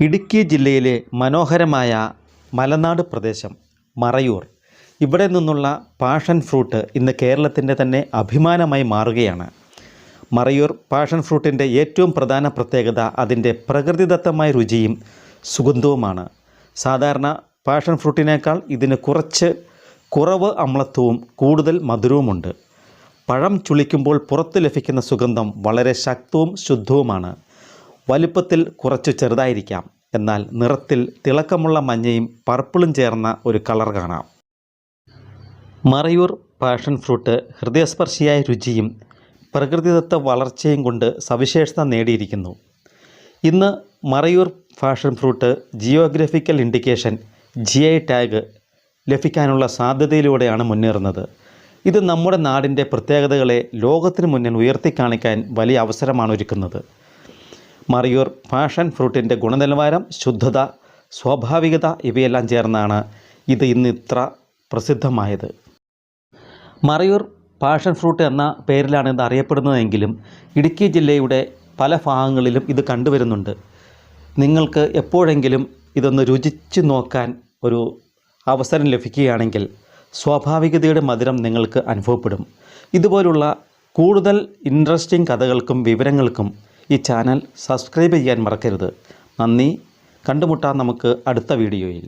ഇടുക്കി ജില്ലയിലെ മനോഹരമായ മലനാട് പ്രദേശം മറയൂർ. ഇവിടെ നിന്നുള്ള പാഷൻ ഫ്രൂട്ട് ഇന്ന് കേരളത്തിൻ്റെ തന്നെ അഭിമാനമായി മാറുകയാണ്. മറയൂർ പാഷൻ ഫ്രൂട്ടിൻ്റെ ഏറ്റവും പ്രധാന പ്രത്യേകത അതിൻ്റെ പ്രകൃതിദത്തമായ രുചിയും സുഗന്ധവുമാണ്. സാധാരണ പാഷൻ ഫ്രൂട്ടിനേക്കാൾ ഇതിന് കുറവ് അമ്ലത്വവും കൂടുതൽ മധുരവുമുണ്ട്. പഴം ചുളിക്കുമ്പോൾ പുറത്ത് ലഭിക്കുന്ന സുഗന്ധം വളരെ ശക്തവും ശുദ്ധവുമാണ്. വലുപ്പത്തിൽ കുറച്ച് ചെറുതായിരിക്കാം, എന്നാൽ നിറത്തിൽ തിളക്കമുള്ള മഞ്ഞയും പർപ്പിളും ചേർന്ന ഒരു കളർ കാണാം. മറയൂർ പാഷൻ ഫ്രൂട്ട് ഹൃദയസ്പർശിയായ രുചിയും പ്രകൃതിദത്ത വളർച്ചയും കൊണ്ട് സവിശേഷത നേടിയിരിക്കുന്നു. ഇന്ന് Marayoor passion fruit geographical indication GI tag ലഭിക്കാനുള്ള സാധ്യതയിലൂടെയാണ് മുന്നേറുന്നത്. ഇത് നമ്മുടെ നാടിൻ്റെ പ്രത്യേകതകളെ ലോകത്തിന് മുന്നിൽ ഉയർത്തിക്കാണിക്കാൻ വലിയ അവസരമാണ് ഒരുക്കുന്നത്. മറയൂർ പാഷൻ ഫ്രൂട്ടിൻ്റെ ഗുണനിലവാരം, ശുദ്ധത, സ്വാഭാവികത ഇവയെല്ലാം ചേർന്നാണ് ഇത് ഇന്ന് ഇത്ര പ്രസിദ്ധമായത്. മറയൂർ പാഷൻ ഫ്രൂട്ട് എന്ന പേരിലാണ് ഇത് അറിയപ്പെടുന്നതെങ്കിലും ഇടുക്കി ജില്ലയുടെ പല ഭാഗങ്ങളിലും ഇത് കണ്ടുവരുന്നുണ്ട്. നിങ്ങൾക്ക് എപ്പോഴെങ്കിലും ഇതൊന്ന് രുചിച്ച് നോക്കാൻ ഒരു അവസരം ലഭിക്കുകയാണെങ്കിൽ സ്വാഭാവികതയുടെ മധുരം നിങ്ങൾക്ക് അനുഭവപ്പെടും. ഇതുപോലുള്ള കൂടുതൽ ഇൻട്രസ്റ്റിംഗ് കഥകൾക്കും വിവരങ്ങൾക്കും ഈ ചാനൽ സബ്സ്ക്രൈബ് ചെയ്യാൻ മറക്കരുത്. നന്ദി. കണ്ടുമുട്ടാം നമുക്ക് അടുത്ത വീഡിയോയിൽ.